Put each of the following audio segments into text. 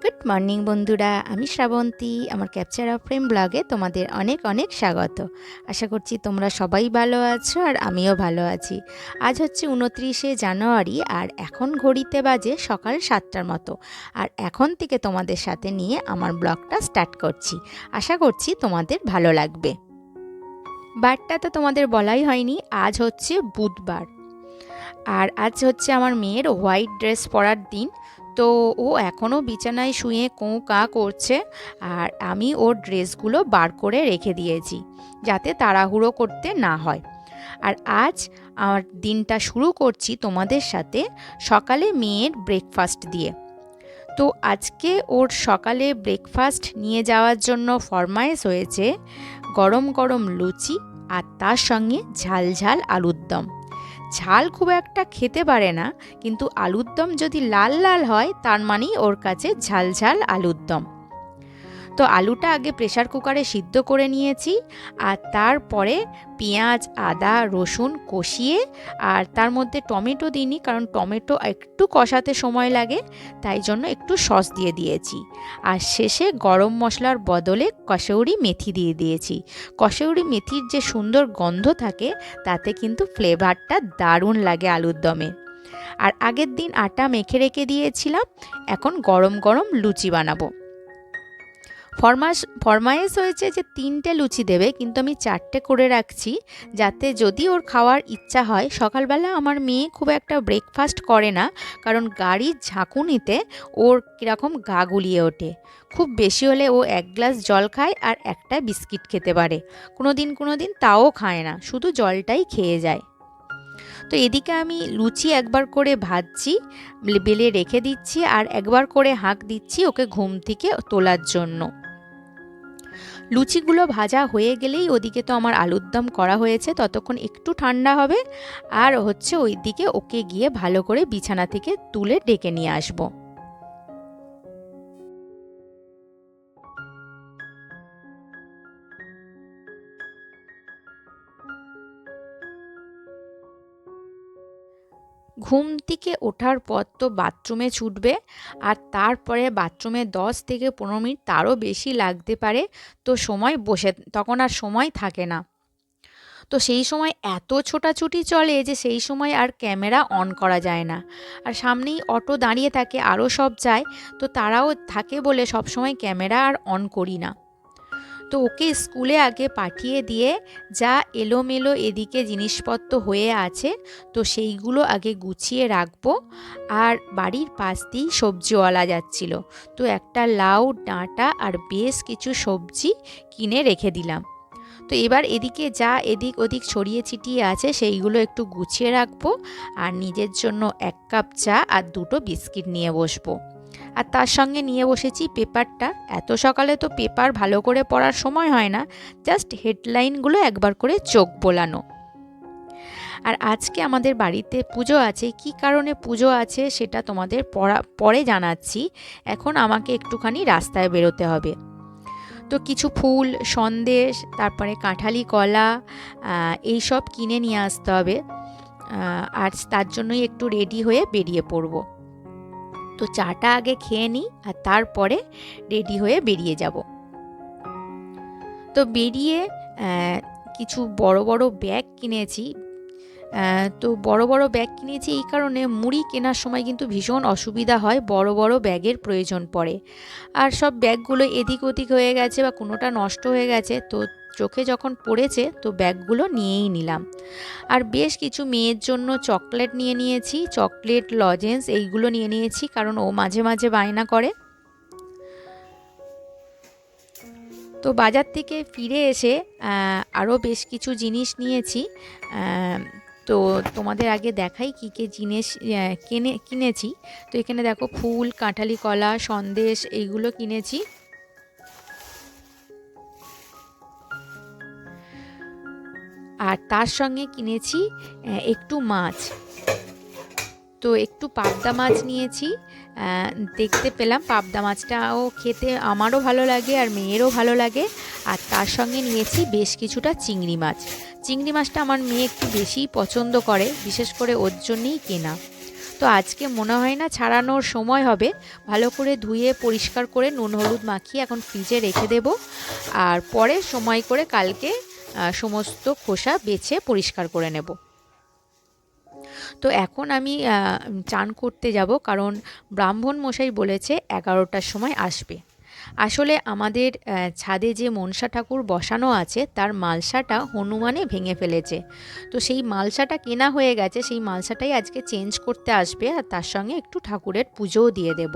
Good morning বন্ধুরা, আমি শ্রাবন্তী। আমার ক্যাপচার অফ ফ্রেম ব্লগে তোমাদের অনেক অনেক স্বাগত। আশা করছি তোমরা সবাই ভালো আছো আর আমিও ভালো আছি। আজ হচ্ছে 29শে জানুয়ারি আর এখন ঘড়িতে বাজে সকাল 7টার মতো। আর এখন থেকে তোমাদের সাথে নিয়ে আমার ব্লগটা স্টার্ট করছি। আশা করছি তোমাদের ভালো লাগবে। বারটা তো তোমাদের বলাই হয়নি, আজ হচ্ছে বুধবার। আর আজ হচ্ছে আমার মেয়ের হোয়াইট ড্রেস পরার দিন। তো ও এখনও বিছানায় শুয়ে কোঁ কা করছে, আর আমি ওর ড্রেসগুলো বার করে রেখে দিয়েছি যাতে তাড়াহুড়ো করতে না হয়। আর আজ আমার দিনটা শুরু করছি তোমাদের সাথে সকালে মেয়ের ব্রেকফাস্ট দিয়ে। তো আজকে ওর সকালে ব্রেকফাস্ট নিয়ে যাওয়ার জন্য ফরমায়েশ হয়েছে গরম গরম লুচি আর তার সঙ্গে ঝাল ঝাল আলুর দম। ঝাল খুব একটা খেতে পারে না, কিন্তু আলুর দম যদি লাল লাল হয় তার মানেই ওর কাছে ঝাল ঝাল আলুর দম। তো আলুটা আগে প্রেসার কুকারে সিদ্ধ করে নিয়েছি, আর তারপরে পেঁয়াজ আদা রসুন কষিয়ে, আর তার মধ্যে টমেটো দিইনি কারণ টমেটো একটু কষাতে সময় লাগে, তাই জন্য একটু সস দিয়ে দিয়েছি। আর শেষে গরম মশলার বদলে কসৌরি মেথি দিয়ে দিয়েছি। কসৌরি মেথির যে সুন্দর গন্ধ থাকে তাতে কিন্তু ফ্লেভারটা দারুণ লাগে আলুর দমে। আর আগের দিন আটা মেখে রেখে দিয়েছিলাম, এখন গরম গরম লুচি বানাবো। ফরমায়েশ হয়েছে যে 3টে লুচি দেবে, কিন্তু আমি 4টে করে রাখছি যাতে যদি ওর খাওয়ার ইচ্ছা হয়। সকালবেলা আমার মেয়ে খুব একটা ব্রেকফাস্ট করে না, কারণ গাড়ির ঝাঁকুনিতে ওর কীরকম গা গুলিয়ে ওঠে। খুব বেশি হলে ও 1 গ্লাস জল খায় আর একটা বিস্কিট খেতে পারে, কোনো দিন তাও খায় না, শুধু জলটাই খেয়ে যায়। তো এদিকে আমি লুচি একবার করে ভাজছি, বেলে রেখে দিচ্ছি, আর একবার করে হাঁক দিচ্ছি ওকে ঘুম থেকে তোলার জন্য। লুচিগুলো ভাজা হয়ে গেলেই ওদিকে তো আমার আলুর দম করা হয়েছে, ততক্ষণ একটু ঠান্ডা হবে। আর হচ্ছে ওইদিকে ওকে গিয়ে ভালো করে বিছানা থেকে তুলে ডেকে নিয়ে আসবো। ঘুম থেকে ওঠার পর তো বাথরুমে ছুটবে, আর তারপরে বাথরুমে 10 থেকে 15 মিনিট তারও বেশি লাগতে পারে। তো তখন আর সময় থাকে না। তো সেই সময় এত ছোটাছুটি চলে যে সেই সময় আর ক্যামেরা অন করা যায় না। আর সামনেই অটো দাঁড়িয়ে থাকে, আরও সব যায়, তো তারাও থাকে বলে সবসময় ক্যামেরা আর অন করি না। তো ওকে স্কুলে আগে পাঠিয়ে দিয়ে যা এলোমেলো এদিকে জিনিসপত্র হয়ে আছে তো সেইগুলো আগে গুছিয়ে রাখবো। আর বাড়ির পাশ দিয়েই সবজিওয়ালা যাচ্ছিল, তো একটা লাউ ডাঁটা আর বেশ কিছু সবজি কিনে রেখে দিলাম। তো এবার এদিকে যা এদিক ওদিক ছড়িয়ে ছিটিয়ে আছে সেইগুলো একটু গুছিয়ে রাখবো, আর নিজের জন্য 1 কাপ চা আর 2টো বিস্কিট নিয়ে বসবো। আর তার সঙ্গে নিয়ে বসেছি পেপারটা। এত সকালে তো পেপার ভালো করে পড়ার সময় হয় না, জাস্ট হেডলাইনগুলো একবার করে চোখ বোলানো। আর আজকে আমাদের বাড়িতে পুজো আছে, কি কারণে পুজো আছে সেটা তোমাদের পরে জানাচ্ছি। এখন আমাকে একটুখানি রাস্তায় বেরোতে হবে। তো কিছু ফুল সন্দেশ তারপরে কাঁঠালি কলা এইসব কিনে নিয়ে আসতে হবে, আর তার জন্যই একটু রেডি হয়ে বেরিয়ে পড়ব। তো চাটা আগে খেয়ে নিই আর তারপরে রেডি হয়ে বেরিয়ে যাব। তো বেরিয়ে কিছু বড় বড় ব্যাগ কিনেছি। তো বড় বড় ব্যাগ কিনেছি এই কারণে, মুড়ি কেনার সময় কিন্তু ভীষণ অসুবিধা হয়, বড় বড় ব্যাগের প্রয়োজন পড়ে। আর সব ব্যাগগুলো এদিক ওদিক হয়ে গেছে বা কোনোটা নষ্ট হয়ে গেছে, তো চোখে যখন পড়েছে তো ব্যাগগুলো নিয়েই নিলাম। আর বেশ কিছু মেয়ের জন্য চকলেট নিয়ে নিয়েছি, চকলেট লজেন্স এইগুলো নিয়ে নিয়েছি, কারণ ও মাঝে মাঝে বায়না করে। তো বাজার থেকে ফিরে এসে আরও বেশ কিছু জিনিস নিয়েছি। তো তোমাদের আগে দেখাই কী কী জিনিস কিনেছি। তো এখানে দেখো ফুল কাঁঠালি কলা সন্দেশ এইগুলো কিনেছি। আর তার সঙ্গে কিনেছি একটু মাছ। তো একটু পাবদা মাছ নিয়েছি। দেখতে পেলাম পাবদা মাছটাও খেতে আমারও ভালো লাগে আর মেয়েরও ভালো লাগে। আর তার সঙ্গে নিয়েছি বেশ কিছুটা চিংড়ি মাছ। চিংড়ি মাছটা আমার মেয়ে একটু বেশিই পছন্দ করে, বিশেষ করে ওর জন্যেই কেনা। তো আজকে মনে হয় না ছাড়ানোর সময় হবে। ভালো করে ধুয়ে পরিষ্কার করে নুন হলুদ মাখিয়ে এখন ফ্রিজে রেখে দেব, আর পরে সময় করে কালকে সমস্ত খোসা বেছে পরিষ্কার করে নেব। তো এখন আমি চান করতে যাব, কারণ ব্রাহ্মণ মশাই বলেছে 11টার সময় আসবে। আসলে আমাদের ছাদে যে মনসা ঠাকুর বসানো আছে তার মালসাটা হনুমানে ভেঙে ফেলেছে। তো সেই মালসাটা কেনা হয়ে গেছে, সেই মালসাটাই আজকে চেঞ্জ করতে আসবে, আর তার সঙ্গে একটু ঠাকুরের পুজোও দিয়ে দেব।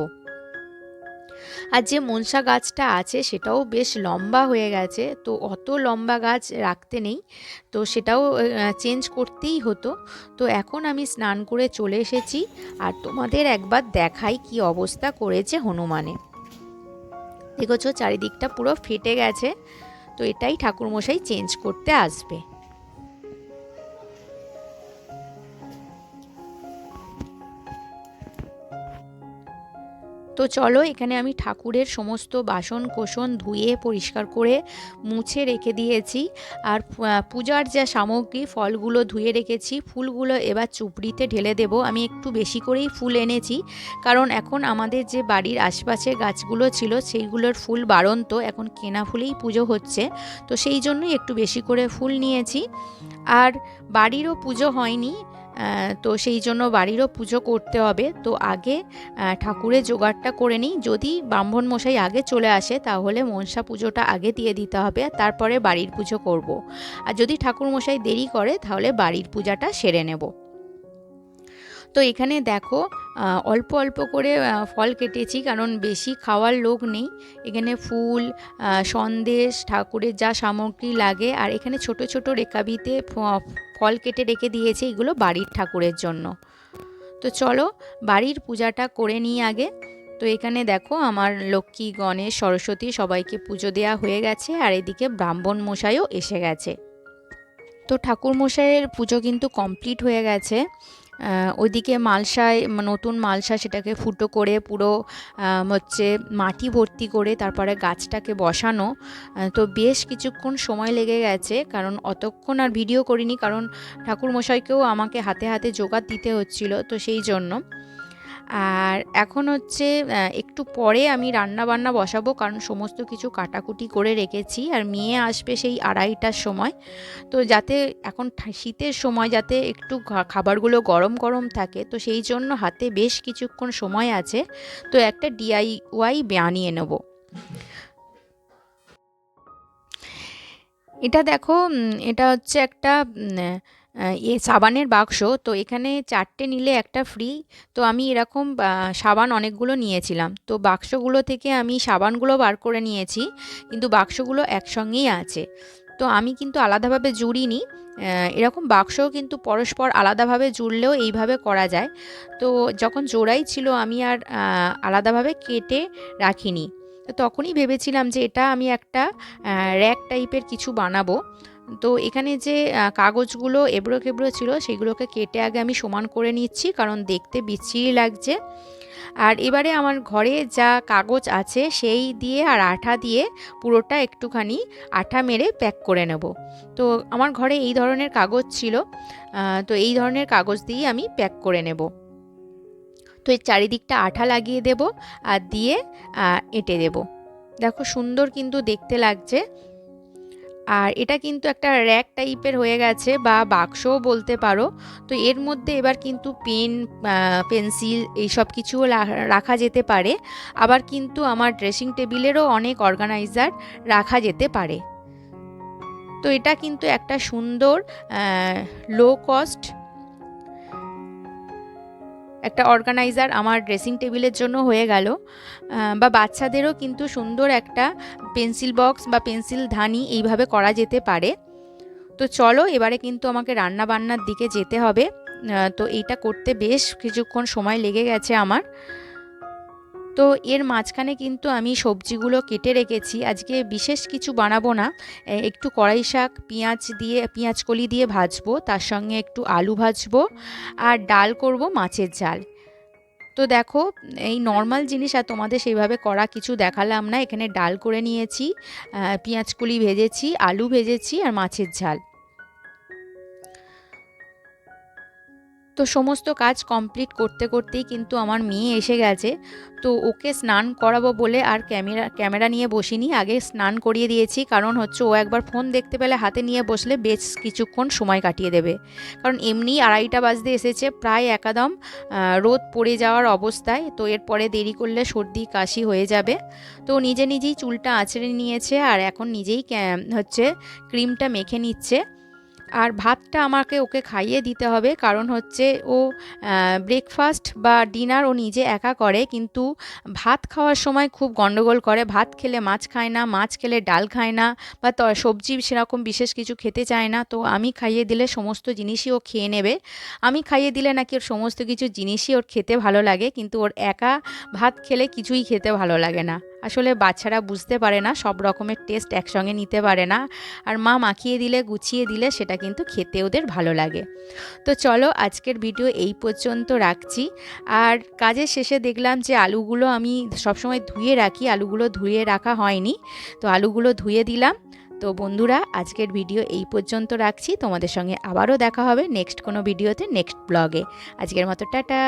আর যে মনসা গাছটা আছে সেটাও বেশ লম্বা হয়ে গেছে, তো অত লম্বা গাছ রাখতে নেই, তো সেটাও চেঞ্জ করতেই হতো। তো এখন আমি স্নান করে চলে এসেছি, আর তোমাদের একবার দেখাই কি অবস্থা করেছে হনুমানে। দেখেছো চারিদিকটা পুরো ফেটে গেছে, তো এটাই ঠাকুরমশাই চেঞ্জ করতে আসবে। তো চলো, এখানে আমি ঠাকুরের সমস্ত বাসন কোসন ধুয়ে পরিষ্কার করে মুছে রেখে দিয়েছি, আর পূজার যা সামগ্রী ফলগুলো ধুয়ে রেখেছি, ফুলগুলো এবার চুপড়িতে ঢেলে দেব। আমি একটু বেশি করেই ফুল এনেছি, কারণ এখন আমাদের যে বাড়ির আশপাশে গাছগুলো ছিল সেইগুলোর ফুল বাড়ন্ত, এখন কেনা ফুলেই পুজো হচ্ছে, তো সেই জন্যই একটু বেশি করে ফুল নিয়েছি। আর বাড়িরও পুজো হয়নি, তো সেই জন্য বাড়িরও পুজো করতে হবে। তো আগে ঠাকুরের জোগাড়টা করে নিই, যদি ব্রাহ্মণ মশাই আগে চলে আসে তাহলে মনসা পুজোটা আগে দিয়ে দিতে হবে, তারপরে বাড়ির পুজো করব। আর যদি ঠাকুর মশাই দেরি করে তাহলে বাড়ির পূজাটা সেরে নেব। তো এখানে দেখো অল্প অল্প করে ফল কেটেছি, কারণ বেশি খাওয়ার লোক নেই। এখানে ফুল, সন্দেশ, ঠাকুরের যা সামগ্রী লাগে, আর এখানে ছোট ছোট রেকাবিতে ফল কেটে রেখে দিয়েছি, এগুলো বাড়ির ঠাকুরের জন্য। তো চলো বাড়ির পূজাটা করে নিই আগে। তো এখানে দেখো আমার লক্ষ্মী, গণেশ, সরস্বতী সবাইকে পুজো দেওয়া হয়ে গেছে, আর এদিকে ব্রাহ্মণ মশাইও এসে গেছে। তো ঠাকুর মশাইয়ের পুজো কিন্তু কমপ্লিট হয়ে গেছে। ওইদিকে মালসায় নতুন মালসা, সেটাকে ফুটো করে পুরো হচ্ছে মাটি ভর্তি করে তারপরে গাছটাকে বসানো। তো বেশ কিছুক্ষণ সময় লেগে গেছে, কারণ অতক্ষণ আর ভিডিও করিনি, কারণ ঠাকুর মশাইকেও আমাকে হাতে হাতে জোগাড় দিতে হচ্ছিল, তো সেই জন্য। আর এখন হচ্ছে একটু পরে আমি রান্না বান্না বসাবো, কারণ সমস্ত কিছু কাটাকুটি করে রেখেছি, আর মেয়ে আসবে সেই 2:30টার সময়। তো যাতে এখন শীতের সময় যাতে একটু খাবারগুলো গরম গরম থাকে, তো সেই জন্য হাতে বেশ কিছুক্ষণ সময় আছে, তো একটা DIY বানিয়ে নেব। এটা দেখো, এটা হচ্ছে একটা সাবানের বাক্স। তো এখানে 4টে নিলে একটা ফ্রি। তো আমি এরকম সাবান অনেকগুলো নিয়েছিলাম, তো বাক্সগুলো থেকে আমি সাবানগুলো বার করে নিয়েছি, কিন্তু বাক্সগুলো একসঙ্গেই আছে। তো আমি কিন্তু আলাদাভাবে জুড়িনি, এরকম বাক্সও কিন্তু পরস্পর আলাদাভাবে জুড়লেও এইভাবে করা যায়। তো যখন জোড়াই ছিল আমি আর আলাদাভাবে কেটে রাখিনি, তো তখনই ভেবেছিলাম যে এটা আমি একটা র্যাক টাইপের কিছু বানাবো। তো এখানে যে কাগজগুলো এবড়ো খেবড়ো ছিল সেগুলোকে কেটে আগে আমি সমান করে নিচ্ছি, কারণ দেখতে বিচ্ছিরি লাগছে। আর এবারে আমার ঘরে যা কাগজ আছে সেই দিয়ে আর আঠা দিয়ে পুরোটা একটুখানি আঠা মেরে প্যাক করে নেব। তো আমার ঘরে এই ধরনের কাগজ ছিল, তো এই ধরনের কাগজ দিয়ে আমি প্যাক করে নেব। তো এর চারিদিকটা আঠা লাগিয়ে দেব আর দিয়ে এঁটে দেব। দেখো সুন্দর কিন্তু দেখতে লাগছে। আর এটা কিন্তু একটা র্যাক টাইপের হয়ে গেছে, বা বাক্সও বলতে পারো। তো এর মধ্যে এবার কিন্তু পেন, পেন্সিল এইসব কিছুও রাখা যেতে পারে। আবার কিন্তু আমার ড্রেসিং টেবিলেরও অনেক অর্গানাইজার রাখা যেতে পারে। তো এটা কিন্তু একটা সুন্দর লো কস্ট একটা অর্গানাইজার আমার ড্রেসিং টেবিলের জন্য হয়ে গেল। বা বাচ্চাদেরও কিন্তু সুন্দর একটা পেন্সিল বক্স বা পেন্সিল ধানি এইভাবে করা যেতে পারে। তো চলো এবারে কিন্তু আমাকে রান্না বান্নার দিকে যেতে হবে। তো এইটা করতে বেশ কিছুক্ষণ সময় লেগে গেছে আমার। তো এর মাঝখানে কিন্তু আমি সবজিগুলো কেটে রেখেছি, আজকে বিশেষ কিছু বানাবো না, একটু কড়াই শাক পেঁয়াজ কলি দিয়ে ভাজবো, তার সঙ্গে একটু আলু ভাজবো, আর ডাল করব মাছের ঝাল। তো দেখো এই নর্মাল জিনিস আর তোমাদের সেইভাবে করা কিছু দেখালাম না। এখানে ডাল করে নিয়েছি, পেঁয়াজ কলি ভেজেছি, আলু ভেজেছি, আর মাছের ঝাল। তো সমস্ত কাজ কমপ্লিট করতে করতেই কিন্তু আমার মেয়ে এসে গেছে। তো ওকে স্নান করাবো বলে আর ক্যামেরা নিয়ে বসিনি, আগে স্নান করিয়ে দিয়েছি। কারণ হচ্ছে ও একবার ফোন দেখতে পেলে হাতে নিয়ে বসলে বেশ কিছুক্ষণ সময় কাটিয়ে দেবে। কারণ এমনিই 2:30 বাজতে এসেছে, প্রায় একদম রোদ পড়ে যাওয়ার অবস্থায়। তো এরপরে দেরি করলে সর্দি কাশি হয়ে যাবে। তো নিজে নিজেই চুলটা আঁচড়ে নিয়েছে আর এখন নিজেই হচ্ছে ক্রিমটা মেখে নিচ্ছে। আর ভাতটা আমাকে ওকে খাইয়ে দিতে হবে, কারণ হচ্ছে ও ব্রেকফাস্ট বা ডিনার ও নিজে একা করে, কিন্তু ভাত খাওয়ার সময় খুব গন্ডগোল করে। ভাত খেলে মাছ খায় না, মাছ খেলে ডাল খায় না, বা সবজি সেরকম বিশেষ কিছু খেতে চায় না। তো আমি খাইয়ে দিলে সমস্ত জিনিসই ও খেয়ে নেবে। আমি খাইয়ে দিলে নাকি ওর সমস্ত কিছু জিনিসই ওর খেতে ভালো লাগে, কিন্তু ওর একা ভাত খেলে কিছুই খেতে ভালো লাগে না। আসলে বাচ্চারা বুঝতে পারে না, সব রকমের টেস্ট একসঙ্গে নিতে পারে না। আর মা মাখিয়ে দিলে, গুছিয়ে দিলে সেটা কিন্তু খেতে ওদের ভালো লাগে। তো চলো আজকের ভিডিও এই পর্যন্ত রাখছি। আর কাজের শেষে দেখলাম যে আলুগুলো আমি সবসময় ধুয়ে রাখি, আলুগুলো ধুয়ে রাখা হয়নি, তো আলুগুলো ধুয়ে দিলাম। তো বন্ধুরা, আজকের ভিডিও এই পর্যন্ত রাখছি। তোমাদের সঙ্গে আবারও দেখা হবে নেক্সট কোনো ভিডিওতে, নেক্সট ব্লগে। আজকের মতো টাটা।